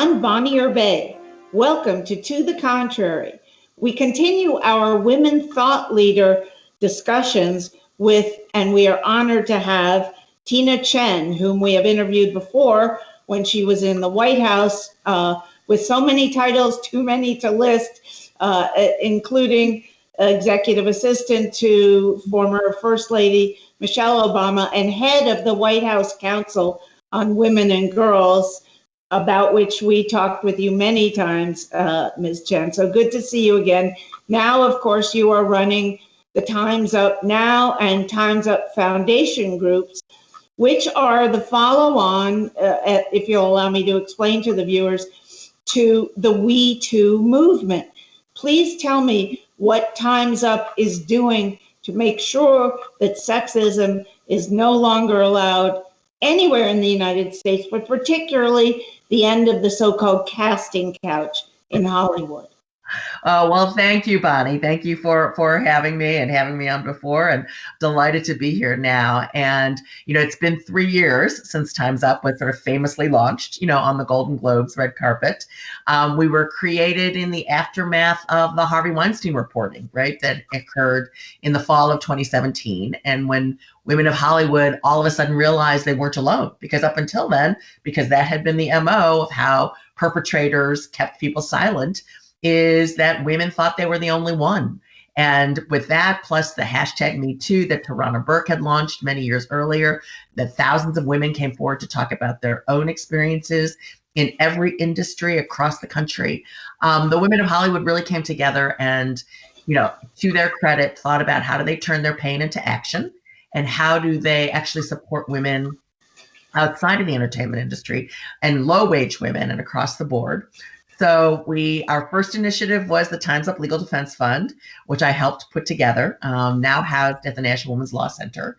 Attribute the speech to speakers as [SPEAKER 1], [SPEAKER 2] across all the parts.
[SPEAKER 1] I'm Bonnie Bay. Welcome to The Contrary. We continue our women thought leader discussions with, and we are honored to have Tchen, whom we have interviewed before when she was in the White House with so many titles, too many to list, including executive assistant to former First Lady Michelle Obama and head of the White House Council on Women and Girls, about which we talked with you many times, Ms. Tchen. So good to see you again. Now, of course, you are running the Time's Up Now and Time's Up Foundation groups, which are the follow-on, if you'll allow me to explain to the viewers, to the We Too movement. Please tell me what Time's Up is doing to make sure that sexism is no longer allowed anywhere in the United States, but particularly the end of the so-called casting couch in Hollywood.
[SPEAKER 2] Well, thank you, Bonnie. Thank you for having me and having me on before, and delighted to be here now. And, it's been 3 years since Time's Up was sort of famously launched, on the Golden Globes red carpet. We were created in the aftermath of the Harvey Weinstein reporting, right, that occurred in the fall of 2017. And when women of Hollywood all of a sudden realized they weren't alone, because up until then, because that had been the MO of how perpetrators kept people silent, is that women thought they were the only one. And with that, plus the hashtag Me Too that Tarana Burke had launched many years earlier, that thousands of women came forward to talk about their own experiences in every industry across the country. The women of Hollywood really came together and, to their credit, thought about how do they turn their pain into action and how do they actually support women outside of the entertainment industry and low-wage women and across the board. So our first initiative was the Time's Up Legal Defense Fund, which I helped put together, now housed at the National Women's Law Center.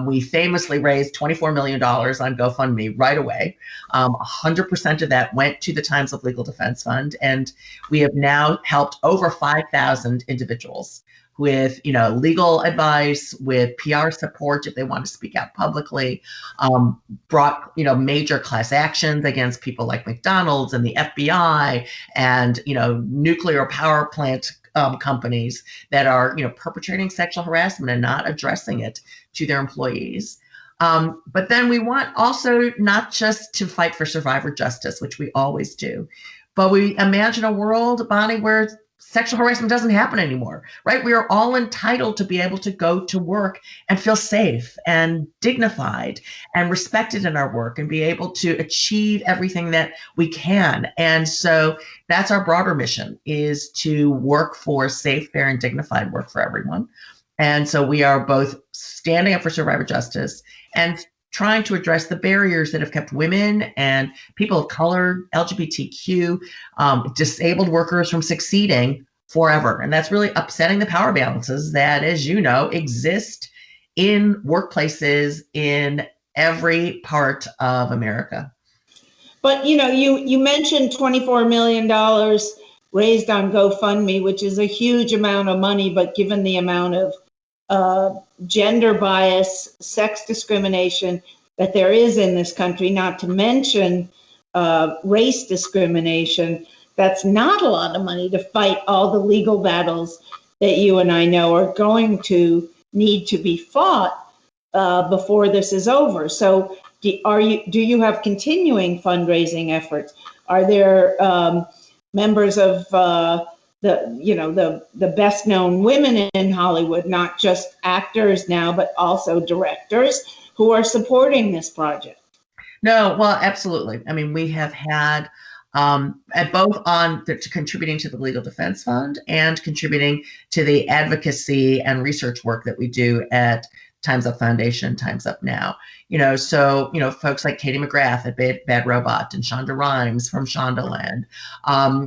[SPEAKER 2] We famously raised $24 million on GoFundMe right away. 100% of that went to the Time's Up Legal Defense Fund, and we have now helped over 5,000 individuals with, legal advice, with PR support if they want to speak out publicly, brought, major class actions against people like McDonald's and the FBI and, nuclear power plant companies that are, perpetrating sexual harassment and not addressing it to their employees. But then we want also not just to fight for survivor justice, which we always do, but we imagine a world, Bonnie, where sexual harassment doesn't happen anymore, right? We are all entitled to be able to go to work and feel safe and dignified and respected in our work and be able to achieve everything that we can. And so that's our broader mission, is to work for safe, fair, and dignified work for everyone. And so we are both standing up for survivor justice and trying to address the barriers that have kept women and people of color, LGBTQ, disabled workers from succeeding forever. And that's really upsetting the power balances that, as you know, exist in workplaces in every part of America.
[SPEAKER 1] But, you mentioned $24 million raised on GoFundMe, which is a huge amount of money, but given the amount of gender bias, sex discrimination that there is in this country, not to mention race discrimination, that's not a lot of money to fight all the legal battles that you and I know are going to need to be fought before this is over. So do you have continuing fundraising efforts? Are there members of the best known women in Hollywood, not just actors now, but also directors, who are supporting this project?
[SPEAKER 2] No, well, absolutely. I mean, we have had both contributing to the Legal Defense Fund and contributing to the advocacy and research work that we do at Time's Up Foundation, Time's Up Now. So folks like Katie McGrath at Bad Robot and Shonda Rhimes from Shondaland,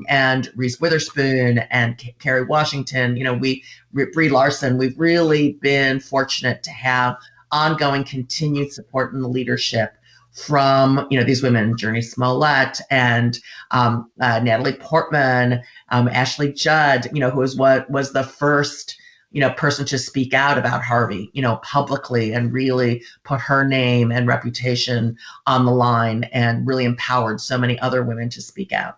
[SPEAKER 2] and Reese Witherspoon and Kerry Washington, Brie Larson. We've really been fortunate to have ongoing continued support and leadership from, these women, Journey Smollett and Natalie Portman, Ashley Judd, who was the first person to speak out about Harvey, publicly, and really put her name and reputation on the line, and really empowered so many other women to speak out.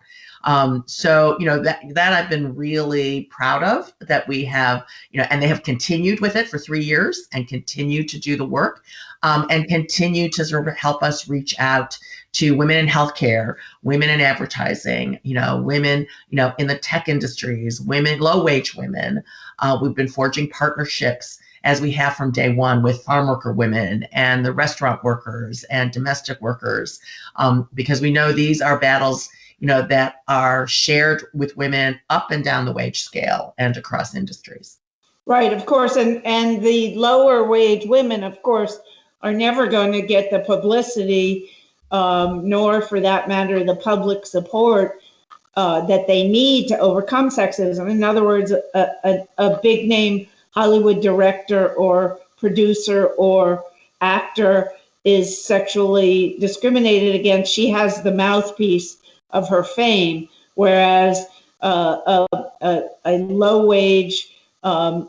[SPEAKER 2] So, that I've been really proud of, that we have, and they have continued with it for 3 years and continue to do the work, and continue to sort of help us reach out to women in healthcare, women in advertising, women, in the tech industries, women, low wage women. We've been forging partnerships, as we have from day one, with farm worker women and the restaurant workers and domestic workers, because we know these are battles, that are shared with women up and down the wage scale and across industries.
[SPEAKER 1] Right, of course. And the lower wage women, of course, are never going to get the publicity, nor for that matter, the public support that they need to overcome sexism. In other words, a big name Hollywood director or producer or actor is sexually discriminated against. She has the mouthpiece of her fame, whereas a low wage, a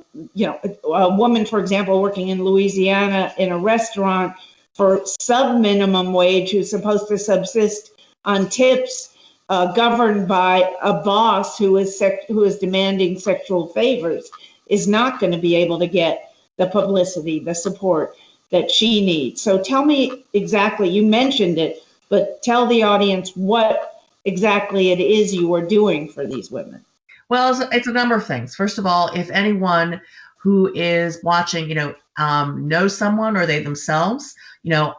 [SPEAKER 1] woman, for example, working in Louisiana in a restaurant for sub-minimum wage, who's supposed to subsist on tips, governed by a boss who is demanding sexual favors, is not going to be able to get the publicity, the support that she needs. So tell me exactly, you mentioned it, but tell the audience what exactly it is you are doing for these women.
[SPEAKER 2] Well, it's a number of things. First of all, if anyone who is watching, knows someone, or they themselves,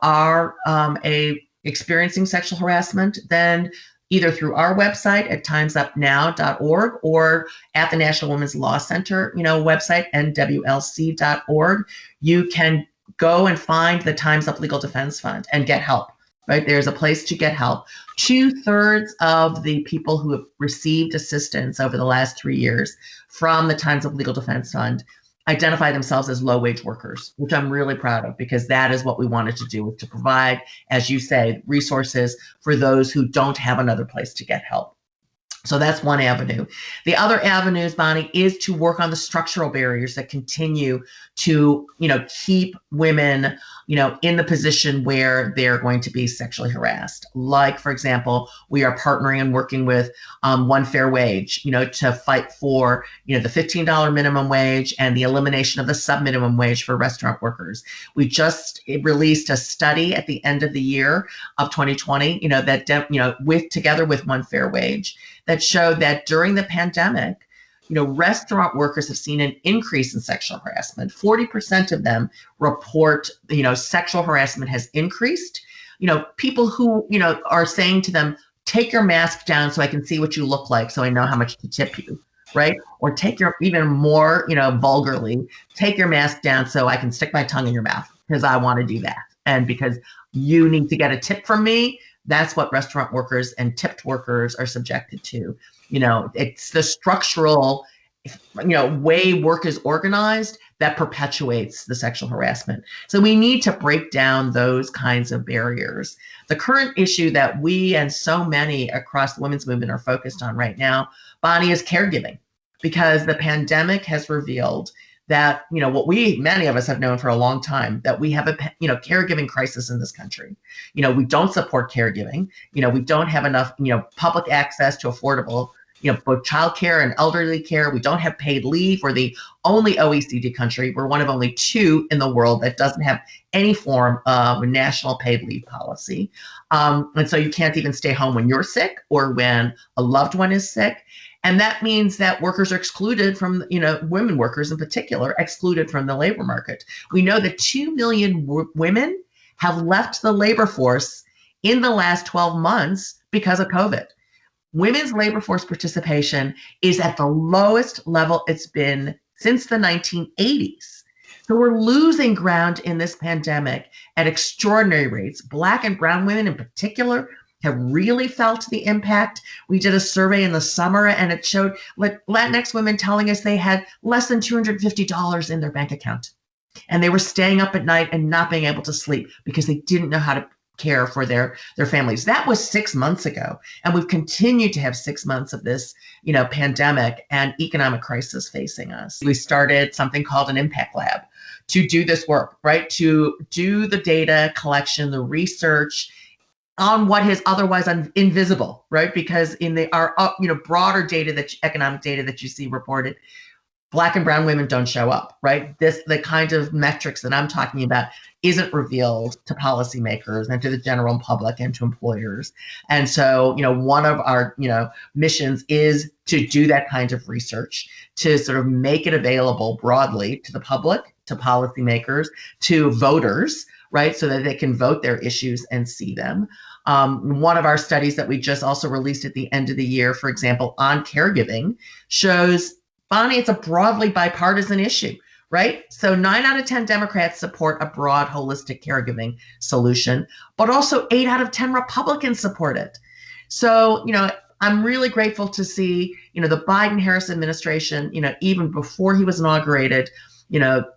[SPEAKER 2] are experiencing sexual harassment, then either through our website at timesupnow.org or at the National Women's Law Center, website, nwlc.org, you can go and find the Time's Up Legal Defense Fund and get help. Right? There's a place to get help. 2/3 of the people who have received assistance over the last 3 years from the Times Up Legal Defense Fund identify themselves as low wage workers, which I'm really proud of, because that is what we wanted to do, to provide, as you say, resources for those who don't have another place to get help. So that's one avenue. The other avenues, Bonnie, is to work on the structural barriers that continue to, keep women, in the position where they're going to be sexually harassed. Like, for example, we are partnering and working with One Fair Wage, to fight for, the $15 minimum wage and the elimination of the sub-minimum wage for restaurant workers. We just released a study at the end of the year of 2020, together with One Fair Wage, that showed that during the pandemic, restaurant workers have seen an increase in sexual harassment. 40% of them report, sexual harassment has increased. People who, are saying to them, take your mask down so I can see what you look like, so I know how much to tip you, right? Or even more, vulgarly, take your mask down so I can stick my tongue in your mouth, because I want to do that. And because you need to get a tip from me. That's what restaurant workers and tipped workers are subjected to. It's the structural, way work is organized that perpetuates the sexual harassment. So we need to break down those kinds of barriers. The current issue that we and so many across the women's movement are focused on right now, Bonnie, is caregiving, because the pandemic has revealed that, what many of us have known for a long time, that we have a, caregiving crisis in this country. We don't support caregiving. We don't have enough, public access to affordable, both childcare and elderly care. We don't have paid leave. We're the only OECD country. We're one of only 2 in the world that doesn't have any form of national paid leave policy. And so you can't even stay home when you're sick or when a loved one is sick. And that means that workers are excluded from, women workers in particular, excluded from the labor market. We know that 2 million women have left the labor force in the last 12 months because of COVID. Women's labor force participation is at the lowest level it's been since the 1980s. So we're losing ground in this pandemic at extraordinary rates. Black and brown women in particular have really felt the impact. We did a survey in the summer, and it showed Latinx women telling us they had less than $250 in their bank account. And they were staying up at night and not being able to sleep because they didn't know how care for their families. That was 6 months ago. And we've continued to have 6 months of this, pandemic and economic crisis facing us. We started something called an impact lab to do this work, right? To do the data collection, the research on what is otherwise invisible, right? Because in our broader data, economic data that you see reported, Black and brown women don't show up, right? The kind of metrics that I'm talking about isn't revealed to policymakers and to the general public and to employers. And so, one of our, missions is to do that kind of research, to sort of make it available broadly to the public, to policymakers, to voters, right? So that they can vote their issues and see them. One of our studies that we just also released at the end of the year, for example, on caregiving, shows, Bonnie, it's a broadly bipartisan issue, right? So 9 out of 10 Democrats support a broad, holistic caregiving solution, but also 8 out of 10 Republicans support it. So, I'm really grateful to see, the Biden-Harris administration, even before he was inaugurated,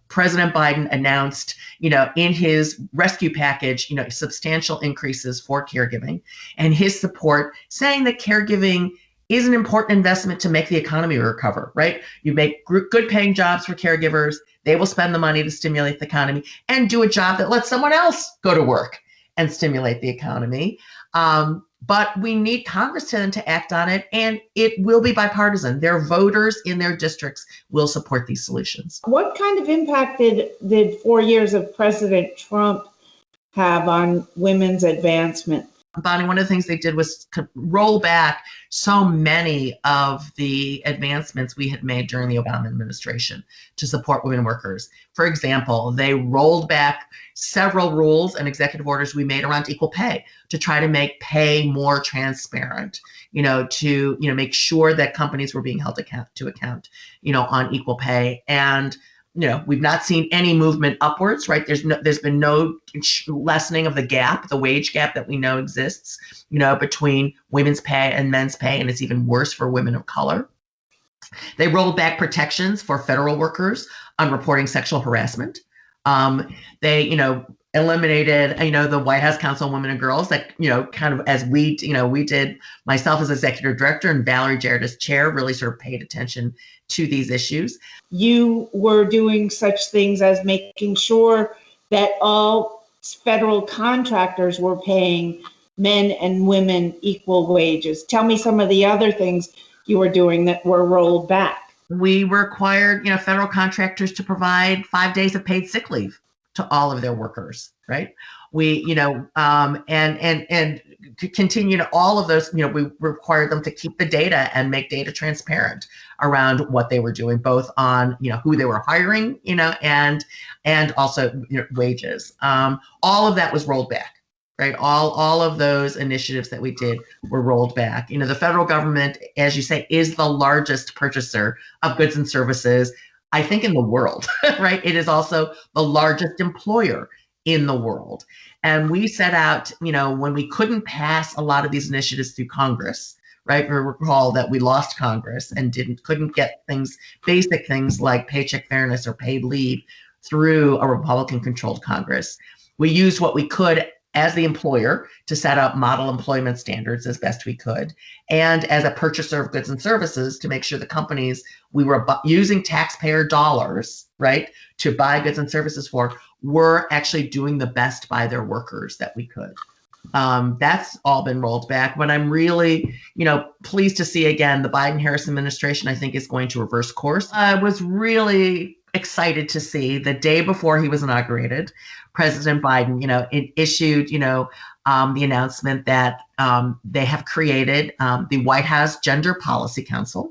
[SPEAKER 2] President Biden announced, in his rescue package, substantial increases for caregiving, and his support, saying that caregiving is an important investment to make the economy recover, right? You make good paying jobs for caregivers. They will spend the money to stimulate the economy and do a job that lets someone else go to work and stimulate the economy. But we need Congress to act on it, and it will be bipartisan. Their voters in their districts will support these solutions.
[SPEAKER 1] What kind of impact did 4 years of President Trump have on women's advancement?
[SPEAKER 2] Bonnie, one of the things they did was to roll back so many of the advancements we had made during the Obama administration to support women workers. For example, they rolled back several rules and executive orders we made around equal pay to try to make pay more transparent, to make sure that companies were being held to account, on equal pay. And we've not seen any movement upwards, right? There's been no lessening of the wage gap that we know exists, between women's pay and men's pay, and it's even worse for women of color. They rolled back protections for federal workers on reporting sexual harassment. They, eliminated, the White House Council on Women and Girls, that, kind of as we did, myself as executive director and Valerie Jarrett as chair, really sort of paid attention to these issues.
[SPEAKER 1] You were doing such things as making sure that all federal contractors were paying men and women equal wages. Tell me some of the other things you were doing that were rolled back.
[SPEAKER 2] We required, federal contractors to provide 5 days of paid sick leave to all of their workers, right? We, and continue to all of those, we required them to keep the data and make data transparent around what they were doing, both on, who they were hiring, and also wages. All of that was rolled back, right? All of those initiatives that we did were rolled back. The federal government, as you say, is the largest purchaser of goods and services, I think, in the world, right? It is also the largest employer in the world. And we set out, when we couldn't pass a lot of these initiatives through Congress, right? We recall that we lost Congress and couldn't get basic things like paycheck fairness or paid leave through a Republican-controlled Congress. We used what we could as the employer to set up model employment standards as best we could, and as a purchaser of goods and services to make sure the companies we were using taxpayer dollars, right, to buy goods and services for, were actually doing the best by their workers that we could. That's all been rolled back, but I'm really, pleased to see, again, the Biden-Harris administration, I think, is going to reverse course. I was really excited to see the day before he was inaugurated, President Biden, it issued, the announcement that they have created the White House Gender Policy Council.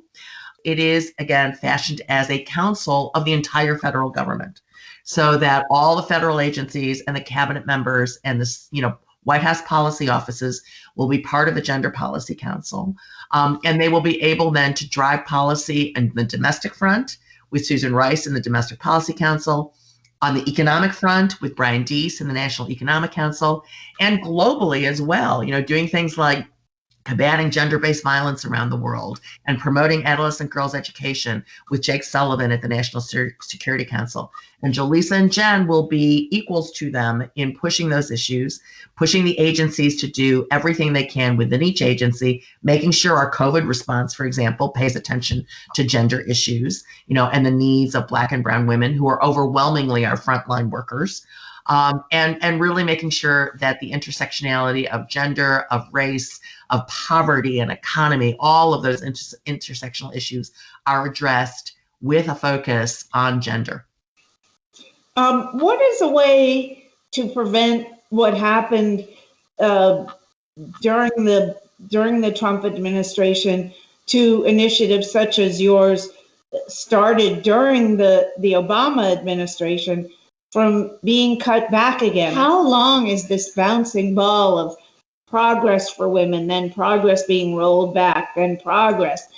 [SPEAKER 2] It is, again, fashioned as a council of the entire federal government, so that all the federal agencies and the cabinet members and the, White House policy offices will be part of the Gender Policy Council. And they will be able then to drive policy on the domestic front with Susan Rice in the Domestic Policy Council, on the economic front with Brian Deese in the National Economic Council, and globally as well, doing things like combating gender-based violence around the world, and promoting adolescent girls' education with Jake Sullivan at the National Security Council. And Jolisa and Jen will be equals to them in pushing those issues, pushing the agencies to do everything they can within each agency, making sure our COVID response, for example, pays attention to gender issues, and the needs of Black and brown women who are overwhelmingly our frontline workers. And really making sure that the intersectionality of gender, of race, of poverty and economy, all of those intersectional issues are addressed with a focus on gender.
[SPEAKER 1] What is a way to prevent what happened during the Trump administration to initiatives such as yours started during the Obama administration from being cut back again? How long is this bouncing ball of progress for women, then progress being rolled back, then progress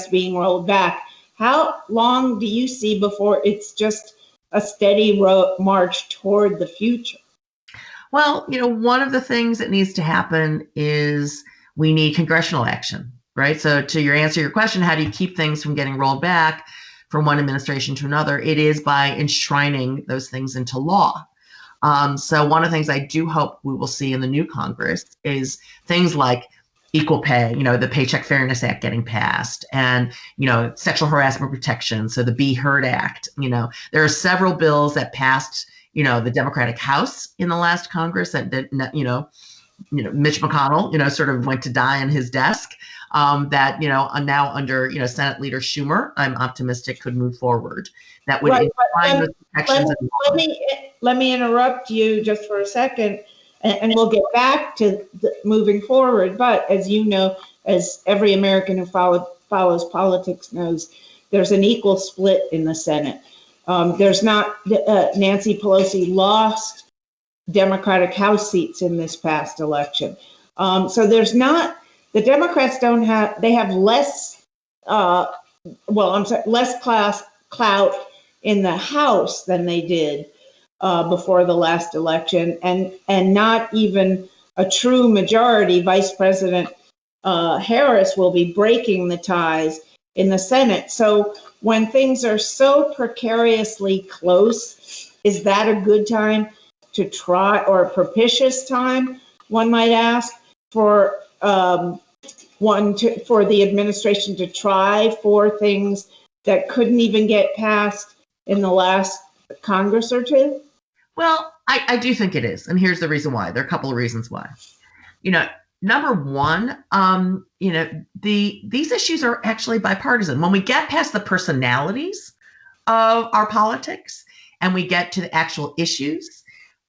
[SPEAKER 1] being rolled back? How long do you see before it's just a steady march toward the future?
[SPEAKER 2] Well, one of the things that needs to happen is we need congressional action, right? So to answer your question, how do you keep things from getting rolled back from one administration to another? It is by enshrining those things into law. So one of the things I do hope we will see in the new Congress is things like equal pay, the Paycheck Fairness Act getting passed, and, sexual harassment protection. So the Be Heard Act, there are several bills that passed, the Democratic House in the last Congress that, Mitch McConnell, sort of went to die on his desk, that, now under, Senate Leader Schumer, I'm optimistic could move forward. That would find those protections.
[SPEAKER 1] Let me interrupt you just for a second, and we'll get back to moving forward. But as you know, as every American who follows politics knows, there's an equal split in the Senate. There's not, Nancy Pelosi lost Democratic House seats in this past election. So there's not, the Democrats they have less, less clout in the House than they did before the last election, and not even a true majority. Vice President Harris will be breaking the ties in the Senate. So when things are so precariously close, is that a good time to try, or a propitious time, one might ask, for for the administration to try for things that couldn't even get passed in the last Congress or two?
[SPEAKER 2] Well, I do think it is. And here's the reason why. There are a couple of reasons why. Number one, these issues are actually bipartisan. When we get past the personalities of our politics and we get to the actual issues,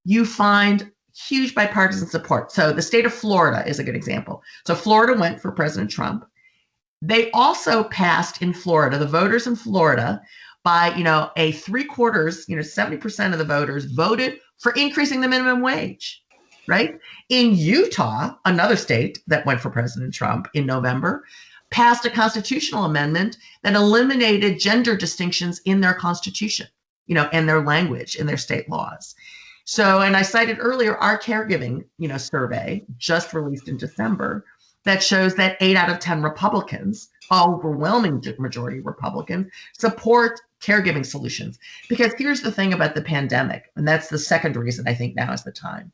[SPEAKER 2] you find huge bipartisan support. So the state of Florida is a good example. So Florida went for President Trump. They also passed in Florida, the voters in Florida, by, a 3/4, 70% of the voters voted for increasing the minimum wage, right? In Utah, another state that went for President Trump in November, passed a constitutional amendment that eliminated gender distinctions in their constitution, and their language, in their state laws. So, and I cited earlier our caregiving, survey just released in December that shows that 8 out of 10 Republicans, overwhelming majority Republicans, support caregiving solutions. Because here's the thing about the pandemic, and that's the second reason I think now is the time.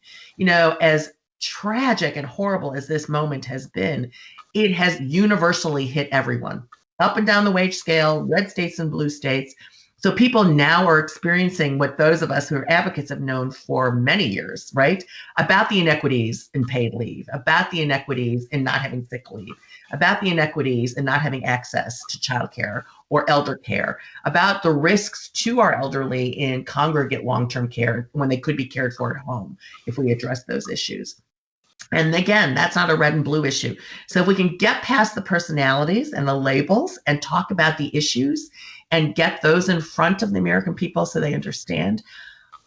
[SPEAKER 2] As tragic and horrible as this moment has been, it has universally hit everyone, up and down the wage scale, red states and blue states. So people now are experiencing what those of us who are advocates have known for many years, right? About the inequities in paid leave, about the inequities in not having sick leave, about the inequities in not having access to childcare or elder care, about the risks to our elderly in congregate long-term care when they could be cared for at home if we address those issues. And again, that's not a red and blue issue. So if we can get past the personalities and the labels and talk about the issues and get those in front of the American people so they understand,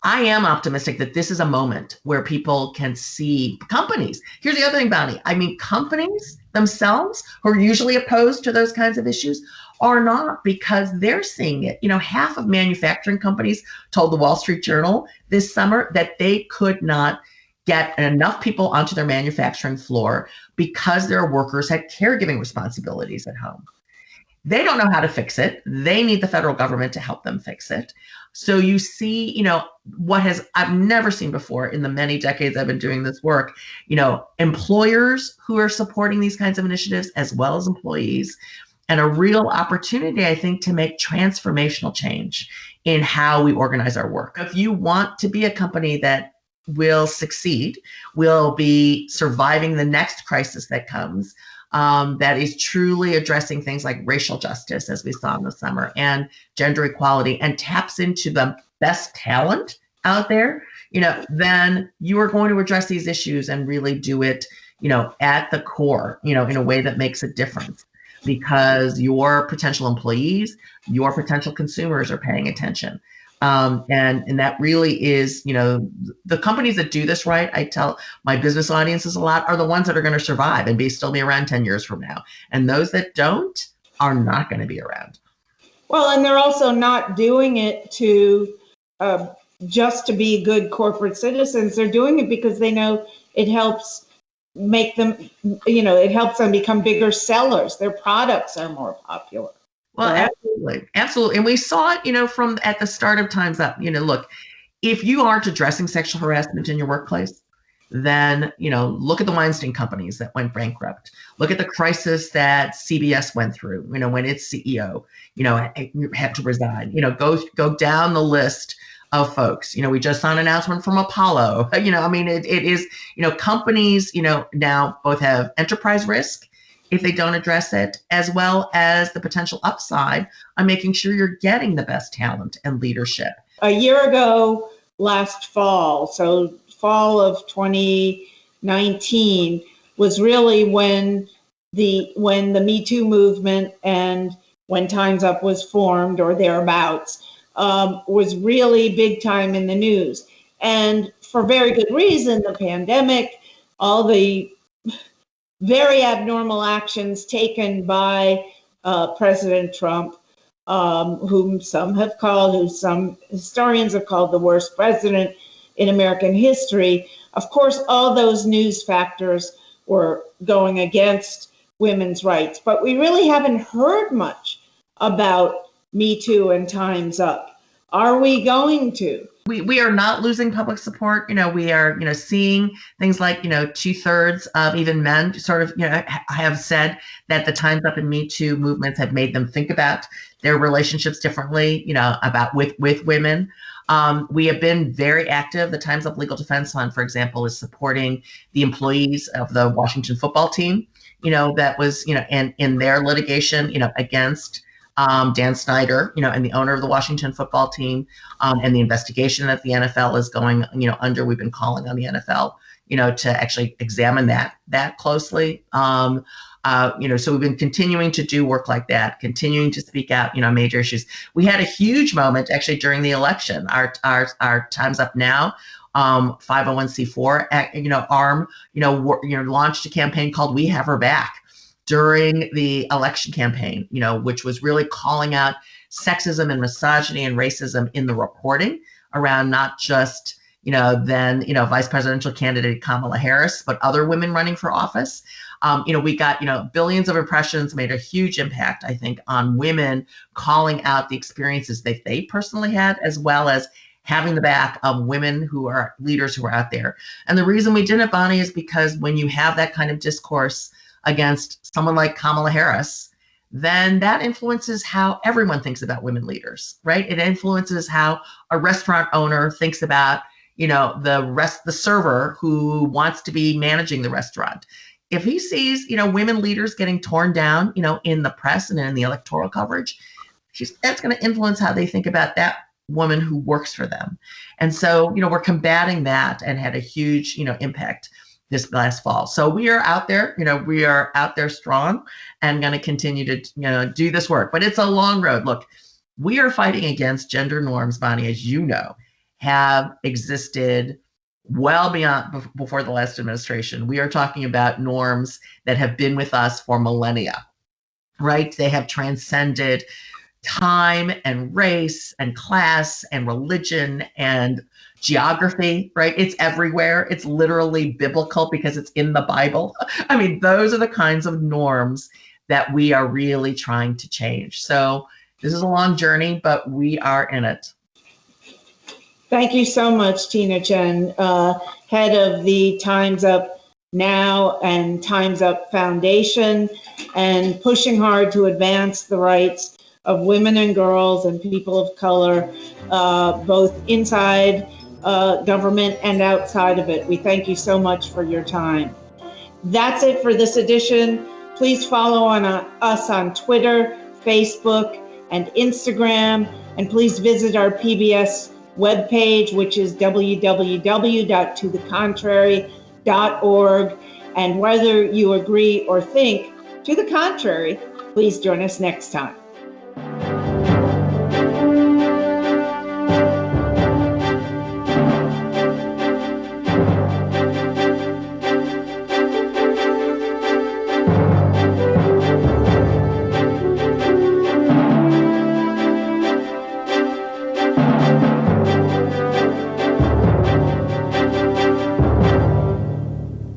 [SPEAKER 2] I am optimistic that this is a moment where people can see companies. Here's the other thing, Bonnie. I mean, companies themselves who are usually opposed to those kinds of issues are not, because they're seeing it. Half of manufacturing companies told the Wall Street Journal this summer that they could not get enough people onto their manufacturing floor because their workers had caregiving responsibilities at home. They don't know how to fix it. They need the federal government to help them fix it. So you see, what I've never seen before in the many decades I've been doing this work, employers who are supporting these kinds of initiatives as well as employees, and a real opportunity, I think, to make transformational change in how we organize our work. If you want to be a company that will succeed, will be surviving the next crisis that comes, that is truly addressing things like racial justice, as we saw in the summer, and gender equality, and taps into the best talent out there, then you are going to address these issues and really do it, at the core, in a way that makes a difference, because your potential employees, your potential consumers are paying attention. And that really is, the companies that do this right, I tell my business audiences a lot, are the ones that are going to survive and still be around 10 years from now. And those that don't are not going to be around.
[SPEAKER 1] Well, and they're also not doing it to just to be good corporate citizens. They're doing it because they know it helps make them, it helps them become bigger sellers. Their products are more popular.
[SPEAKER 2] Well,
[SPEAKER 1] right?
[SPEAKER 2] absolutely. And we saw it, from at the start of Time's Up, look, if you aren't addressing sexual harassment in your workplace, then, look at the Weinstein companies that went bankrupt. Look at the crisis that CBS went through, when its CEO, had to resign. Go down the list of folks. We just saw an announcement from Apollo. It is, companies, now both have enterprise risk if they don't address it, as well as the potential upside on making sure you're getting the best talent and leadership.
[SPEAKER 1] A year ago, last fall, so fall of 2019, was really when the Me Too movement and when Time's Up was formed or thereabouts, was really big time in the news. And for very good reason, the pandemic, all the very abnormal actions taken by President Trump, whom some historians have called the worst president in American history. Of course, all those news factors were going against women's rights, but we really haven't heard much about Me Too and Time's Up. Are we going to?
[SPEAKER 2] We are not losing public support. We are, seeing things like, 2/3 of even men sort of, have said that the Time's Up and Me Too movements have made them think about their relationships differently, about with women. We have been very active. The Time's Up Legal Defense Fund, for example, is supporting the employees of the Washington football team, that was, in their litigation, against Dan Snyder, and the owner of the Washington football team, and the investigation that the NFL is going, under. We've been calling on the NFL, to actually examine that closely. So we've been continuing to do work like that, continuing to speak out, major issues. We had a huge moment actually during the election. Our Time's Up Now 501c4 arm, launched a campaign called We Have Her Back during the election campaign, which was really calling out sexism and misogyny and racism in the reporting around not just, then, vice presidential candidate Kamala Harris, but other women running for office. We got, billions of impressions, made a huge impact, I think, on women calling out the experiences that they personally had, as well as having the back of women who are leaders who are out there. And the reason we did it, Bonnie, is because when you have that kind of discourse against someone like Kamala Harris, then that influences how everyone thinks about women leaders, right? It influences how a restaurant owner thinks about, the server who wants to be managing the restaurant. If he sees, women leaders getting torn down, in the press and in the electoral coverage, that's going to influence how they think about that woman who works for them. And so, we're combating that and had a huge, impact this last fall. So we are out there, we are out there strong and going to continue to, do this work. But it's a long road. Look, we are fighting against gender norms, Bonnie, as you know, have existed well beyond before the last administration. We are talking about norms that have been with us for millennia, right? They have transcended time and race and class and religion and geography, right? It's everywhere. It's literally biblical because it's in the Bible. I mean, those are the kinds of norms that we are really trying to change. So this is a long journey, but we are in it.
[SPEAKER 1] Thank you so much, Tchen, head of the Time's Up Now and Time's Up Foundation, and pushing hard to advance the rights of women and girls and people of color, both inside government and outside of it. We thank you so much for your time. That's it for this edition. Please follow us on Twitter, Facebook, and Instagram, and please visit our PBS webpage, which is www.tothecontrary.org. And whether you agree or think to the contrary, please join us next time.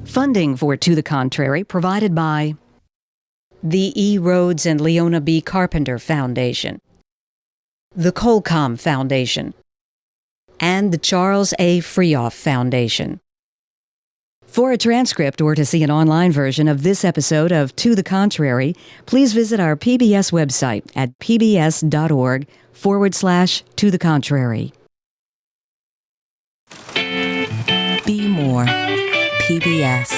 [SPEAKER 3] Funding for To the Contrary provided by the E. Rhodes and Leona B. Carpenter Foundation, the Colcom Foundation, and the Charles A. Freoff Foundation. For a transcript or to see an online version of this episode of To the Contrary, please visit our PBS website at pbs.org/To the Contrary.
[SPEAKER 4] Be more. PBS.